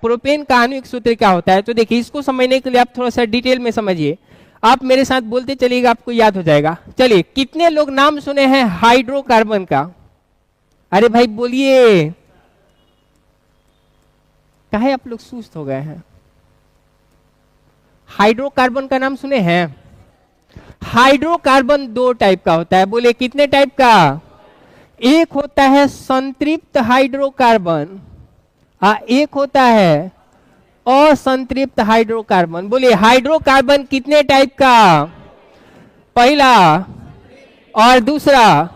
Propane का आणविक सूत्र क्या होता है? तो देखिए, इसको समझने के लिए आप थोड़ा सा डिटेल में समझिए। आप मेरे साथ बोलते चलिएगा, आपको याद हो जाएगा। चलिए, कितने लोग नाम सुने हैं हाइड्रोकार्बन का? अरे भाई बोलिए, काहे आप लोग सुस्त हो गए हैं? हाइड्रोकार्बन का नाम सुने हैं? हाइड्रोकार्बन दो टाइप का होता है। बोले कितने टाइप का? एक होता है संतृप्त हाइड्रोकार्बन, एक होता है असंतृप्त हाइड्रोकार्बन। बोलिए हाइड्रोकार्बन कितने टाइप का? पहला, और दूसरा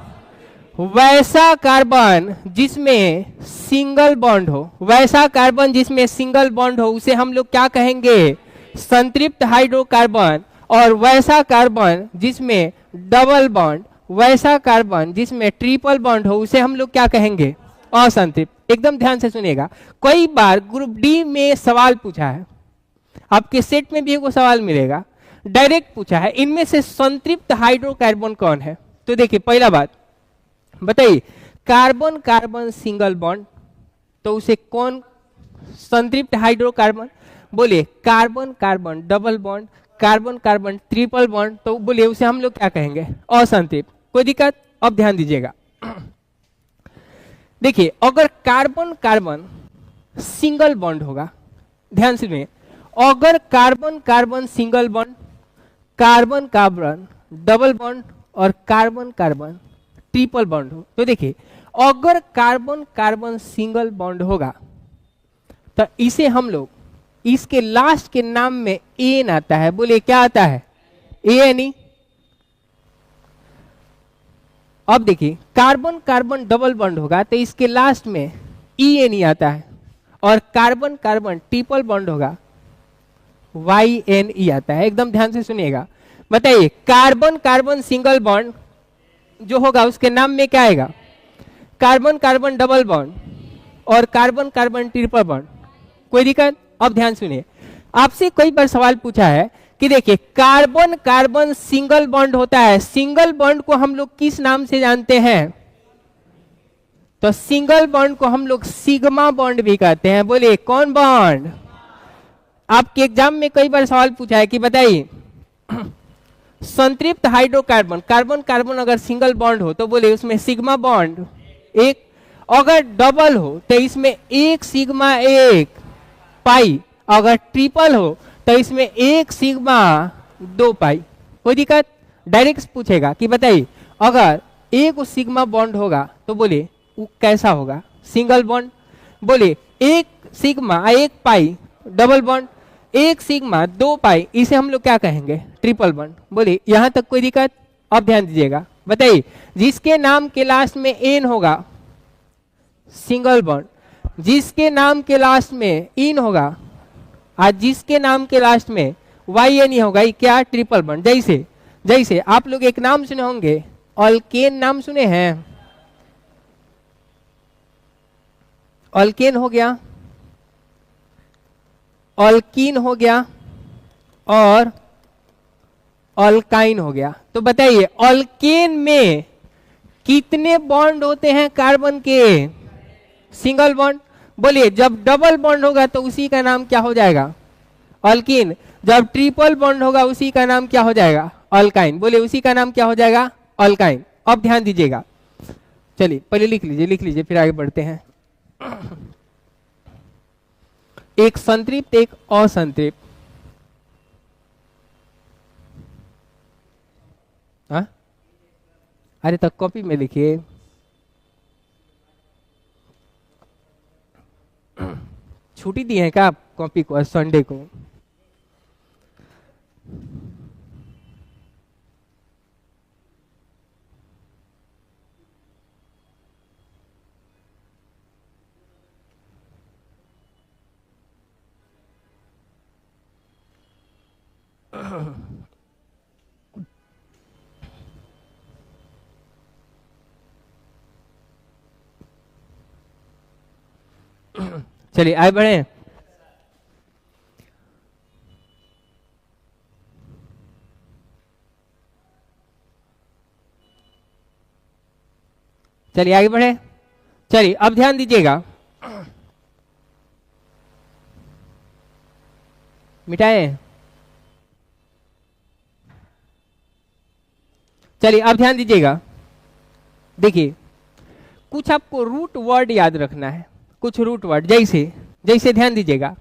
वैसा कार्बन जिसमें सिंगल बॉन्ड हो। वैसा कार्बन जिसमें सिंगल बॉन्ड हो उसे हम लोग क्या कहेंगे? संतृप्त हाइड्रोकार्बन। और वैसा कार्बन जिसमें डबल बॉन्ड, वैसा कार्बन जिसमें ट्रिपल बॉन्ड हो उसे हम लोग क्या कहेंगे? असंतृप्त। एकदम ध्यान से सुनिएगा, कई बार ग्रुप डी में सवाल पूछा है, आपके सेट में भी एक सवाल मिलेगा, डायरेक्ट पूछा है इनमें से संतृप्त हाइड्रोकार्बन कौन है। तो देखिए, पहला बात बताइए, कार्बन कार्बन सिंगल बॉन्ड, तो उसे कौन संतृप्त हाइड्रोकार्बन? बोलिए carbon carbon double bond, carbon carbon triple bond, तो बोलिए उसे हम लोग क्या कहेंगे? असंतृप्त। कोई दिक्कत? अब ध्यान दीजिएगा, देखिए अगर कार्बन कार्बन सिंगल बॉन्ड होगा, ध्यान से सुनिए, अगर carbon carbon single bond, carbon carbon double bond और कार्बन कार्बन ट्रिपल बॉन्ड हो, तो देखिए अगर कार्बन कार्बन सिंगल बॉन्ड होगा तो इसे हम लोग, इसके लास्ट के नाम में एन आता है। बोलिए क्या आता है? एन। अब देखिए कार्बन कार्बन डबल बॉन्ड होगा तो इसके लास्ट में ई एन ई आता है, और कार्बन कार्बन ट्रिपल बॉन्ड होगा वाई एन ई आता है। एकदम ध्यान से सुनिएगा, बताइए कार्बन कार्बन सिंगल बॉन्ड जो होगा उसके नाम में क्या आएगा? कार्बन कार्बन डबल बॉन्ड और कार्बन कार्बन ट्रिपल बॉन्ड। कोई दिक्कत? अब ध्यान सुनिए, आपसे कई बार सवाल पूछा है कि देखिए कार्बन कार्बन सिंगल बॉन्ड होता है, सिंगल बॉन्ड को हम लोग किस नाम से जानते हैं? तो सिंगल बॉन्ड को हम लोग सिग्मा बॉन्ड भी कहते हैं। बोलिए कौन बॉन्ड? आपके एग्जाम में कई बार सवाल पूछा है कि बताइए संतृप्त हाइड्रोकार्बन, कार्बन कार्बन अगर सिंगल बॉन्ड हो तो बोले उसमें सिग्मा बॉन्ड एक, अगर डबल हो तो इसमें एक सिग्मा एक पाई, अगर ट्रिपल हो तो इसमें एक सिग्मा दो पाई। कोई दिक्कत? डायरेक्ट पूछेगा कि बताइए अगर एक सिग्मा बॉन्ड होगा तो बोले वो कैसा होगा? Single bond. बोले एक सिग्मा एक पाई डबल बॉन्ड, एक सिग्मा दो पाई, इसे हम लोग क्या कहेंगे? Triple bond. बोले यहां तक कोई दिक्कत? अब ध्यान दीजिएगा, बताइए जिसके नाम के लास्ट में एन होगा सिंगल बॉन्ड, जिसके नाम के लास्ट में इन होगा और जिसके नाम के लास्ट में वाई एन होगा, ये क्या? Triple bond. जैसे जैसे आप लोग एक नाम सुने होंगे, अल्केन नाम सुने हैं? अल्केन हो गया, अल्कीन हो गया और अल्काइन हो गया। तो बताइए अल्केन में कितने बॉन्ड होते हैं कार्बन के? Single bond. बोलिए जब डबल बॉन्ड होगा तो उसी का नाम क्या हो जाएगा? अल्कीन। जब ट्रिपल बॉन्ड होगा उसी का नाम क्या हो जाएगा? अल्काइन। बोलिए उसी का नाम क्या हो जाएगा? अल्काइन। अब ध्यान दीजिएगा, चलिए पहले लिख लीजिए फिर आगे बढ़ते हैं। एक संतृप्त एक असंतृप्त, हाँ? अरे तो कॉपी में लिखिए। छुट्टी दी है क्या आप कॉपी को संडे को? चलिए आगे बढ़े। चलिए आगे बढ़े। चलिए अब ध्यान दीजिएगा, मिटाएं? चलिए अब ध्यान दीजिएगा, देखिए कुछ आपको रूट वर्ड याद रखना है, कुछ रूट वर्ड, जैसे जैसे ध्यान दीजिएगा,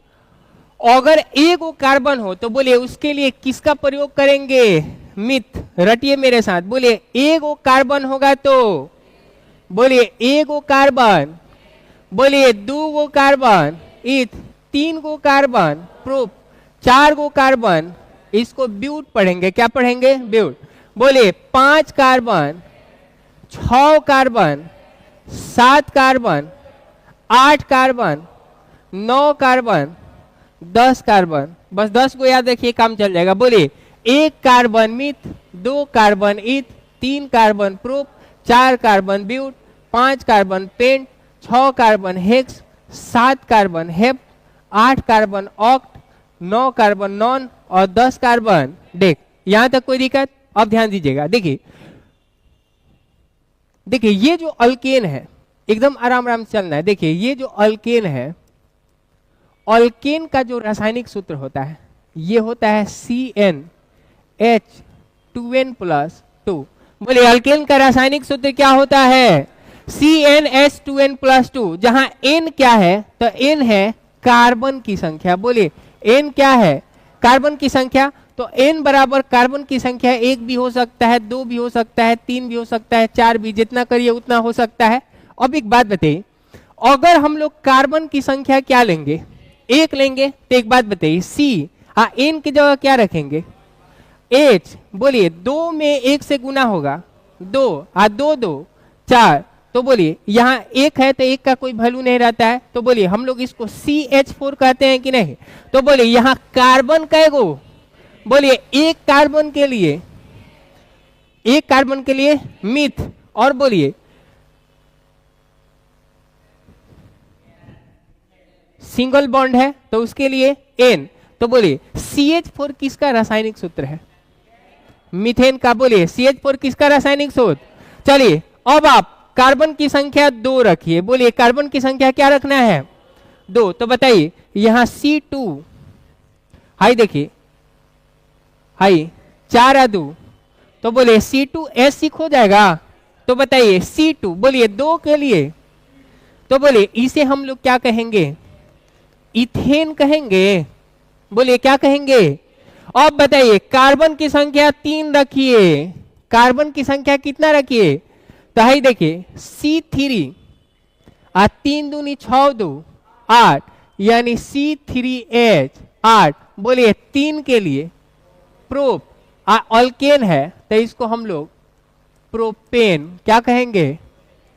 अगर एक कार्बन हो तो बोलिए उसके लिए किसका प्रयोग करेंगे? मिथ। रटिए मेरे साथ, बोलिए एक कार्बन होगा तो बोलिए एक कार्बन, बोलिए दो कार्बन इथ, तीन कार्बन प्रूफ, चार कार्बन, इसको ब्यूट पढ़ेंगे, क्या पढ़ेंगे? ब्यूट। बोलिए 5 carbon, 6 carbon, 7 carbon, 8 carbon, 9 carbon, 10 carbon, बस 10 को याद रखिए, काम चल जाएगा। बोलिए 1 carbon myth, 2 carbon eth, 3 carbon prop, 4 carbon but, 5 carbon pent, 6 carbon hex, 7 carbon hept, 8 carbon oct, 9 carbon non और 10 कार्बन डेक। यहां तक कोई दिक्कत? अब ध्यान दीजिएगा, देखिए देखिए ये जो अल्केन है, एकदम आराम आराम से चलना है। देखिए ये जो अल्केन है, अल्केन का जो रासायनिक सूत्र होता है ये होता है CnH2n+2। बोलिए अल्केन का रासायनिक सूत्र क्या होता है? CnH2n+2, जहां n क्या है? तो n है कार्बन की संख्या। बोलिए n क्या है? कार्बन की संख्या। तो n बराबर कार्बन की संख्या 1 भी हो सकता है, 2 भी हो सकता है, 3 भी हो सकता है, 4 भी, जितना करिए उतना हो सकता है। अब एक बात बताइए, अगर हम लोग कार्बन की संख्या क्या लेंगे? 1 लेंगे, तो एक बात बताइए, C n की जगह क्या रखेंगे? H। बोलिए 2 में 1 से गुना होगा, 2 2 2 4, तो बोलिए यहाँ 1 है तो 1 का कोई वैल्यू नहीं रहता है, तो बोलिए हम लोग इसको CH4 कहते हैं कि नहीं? तो बोलिए यहाँ कार्बन कैगो? बोलिए एक कार्बन के लिए, एक कार्बन के लिए मिथ, और बोलिए सिंगल बॉन्ड है तो उसके लिए N। तो बोलिए CH4 किसका रासायनिक सूत्र है? मीथेन का। बोलिए CH4 किसका रासायनिक सूत्र? चलिए अब आप कार्बन की संख्या 2 रखिए। बोलिए कार्बन की संख्या क्या रखना है? 2। तो बताइए यहां C2, हाई देखिए, हाई 4 2, तो बोलिए C2H6 हो जाएगा। तो बताइए C2, बोलिए 2 के लिए, तो बोलिए इसे हम लोग क्या कहेंगे? इथेन कहेंगे। बोलिए क्या कहेंगे? अब बताइए कार्बन की संख्या 3 रखिए, कार्बन की संख्या कितना रखिए? तो हाई देखिए C3 3 दूनी 6 2 8, यानी C3H8। बोलिए 3 के लिए प्रोप, अल्केन है तो इसको हम लोग प्रोपेन क्या कहेंगे?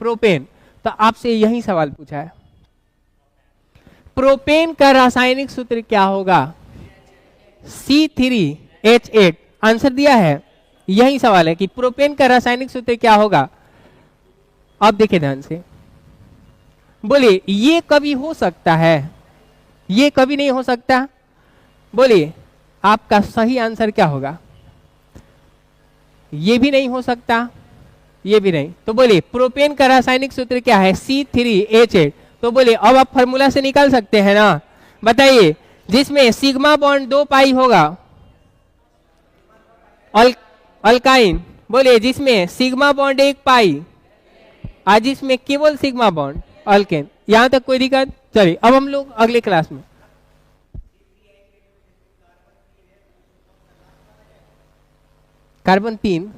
प्रोपेन। तो आपसे यही सवाल पूछा है, प्रोपेन का रासायनिक सूत्र क्या होगा? C3H8। आंसर दिया है, यही सवाल है कि प्रोपेन का रासायनिक सूत्र क्या होगा। अब देखिए ध्यान से, बोलिए ये कभी हो सकता है, ये कभी नहीं हो सकता। बोलिए आपका सही आंसर क्या होगा? ये भी नहीं हो सकता, ये भी नहीं। तो बोलिए प्रोपेन का रासायनिक सूत्र क्या है? C3H8। तो बोलिए अब आप फॉर्मूला से निकाल सकते हैं ना? बताइए जिसमें सिग्मा बॉन्ड 2 पाई होगा, अल्काइन। बोलिए जिसमें सिग्मा बॉन्ड 1 पाई, आज जिसमें केवल सिग्मा बॉन्ड, अल्केन। यहां तक कोई दिक्कत? चलिए अब हम लोग अगले क्लास में कार्बन 3